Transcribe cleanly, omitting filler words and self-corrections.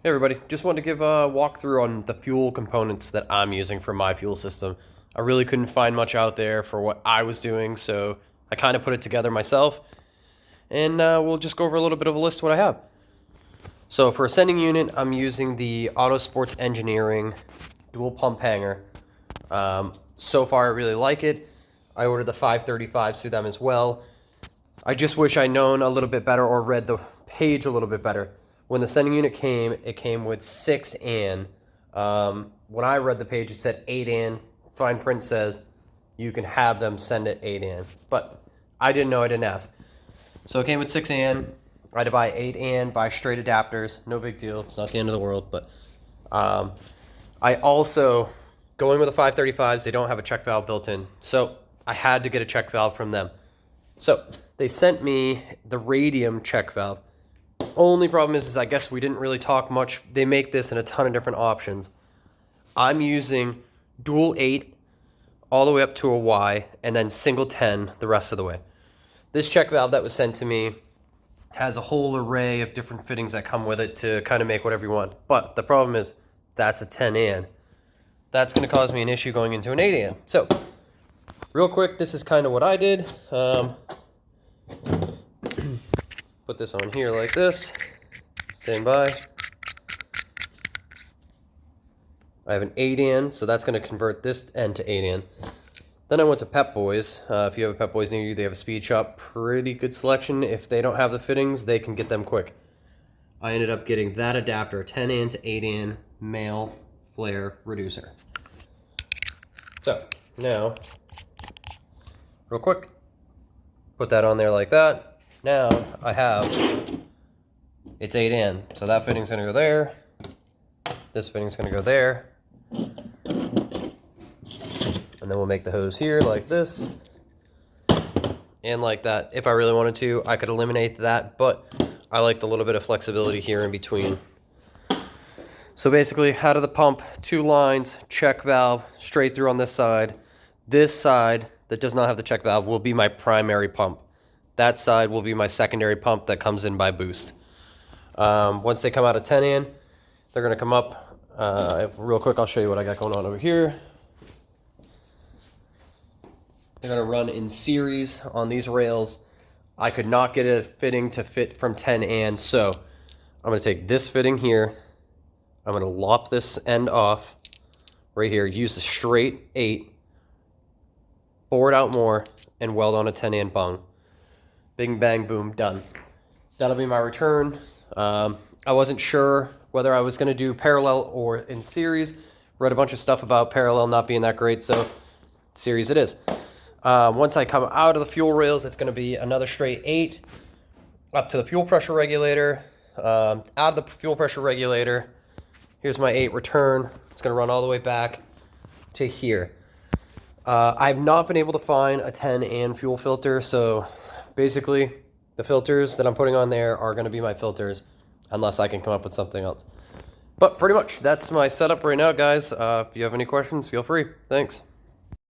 Hey everybody, just wanted to give a walkthrough on the fuel components that I'm using for my fuel system. I really couldn't find much out there for what I was doing, so I kind of put it together myself. And we'll just go over a little bit of a list of what I have. So for a sending unit, I'm using the Autosports Engineering dual pump hanger. So far I really like it. I ordered the 535s through them as well. I just wish I'd known a little bit better or read the page a little bit better. When the sending unit came, it came with 6 AN. When I read the page, it said 8 AN. Fine print says you can have them send it 8 AN. But I didn't know, I didn't ask. So it came with 6 AN. I had to buy 8 AN, buy straight adapters. No big deal. It's not the end of the world. But I also, going with the 535s, they don't have a check valve built in. So I had to get a check valve from them. So they sent me the Radium check valve. Only problem is I guess we didn't really talk much. They make this in a ton of different options. I'm using dual 8 all the way up to a Y and then single 10 the rest of the way. This check valve that was sent to me has a whole array of different fittings that come with it to kind of make whatever you want. But the problem is that's a 10 AN. That's going to cause me an issue going into an 8 AN. So real quick, this is kind of what I did. Put this on here like this. Stand by. I have an 8 AN, so that's going to convert this end to 8 AN. Then I went to Pep Boys. If you have a Pep Boys near you, they have a speed shop. Pretty good selection. If they don't have the fittings, they can get them quick. I ended up getting that adapter, 10 AN to 8 AN male flare reducer. So now, real quick, put that on there like that. Now I have, it's 8 AN, so that fitting's gonna go there. This fitting's gonna go there. And then we'll make the hose here like this. And like that. If I really wanted to, I could eliminate that, but I like the little bit of flexibility here in between. So basically, out of the pump, 2 lines, check valve, straight through on this side. This side that does not have the check valve will be my primary pump. That side will be my secondary pump that comes in by boost. Once they come out of 10 AN, they're going to come up. Real quick, I'll show you what I got going on over here. They're going to run in series on these rails. I could not get a fitting to fit from 10 AN, so I'm going to take this fitting here. I'm going to lop this end off right here, use the straight 8, bore it out more, and weld on a 10 AN bung. Bing, bang, boom, done. That'll be my return. I wasn't sure whether I was going to do parallel or in series. Read a bunch of stuff about parallel not being that great, so series it is. Once I come out of the fuel rails, it's going to be another straight 8 up to the fuel pressure regulator. Out of the fuel pressure regulator, here's my 8 return. It's going to run all the way back to here. I've not been able to find a 10 AN fuel filter, so basically, the filters that I'm putting on there are going to be my filters, unless I can come up with something else. But pretty much, that's my setup right now, guys. If you have any questions, feel free. Thanks.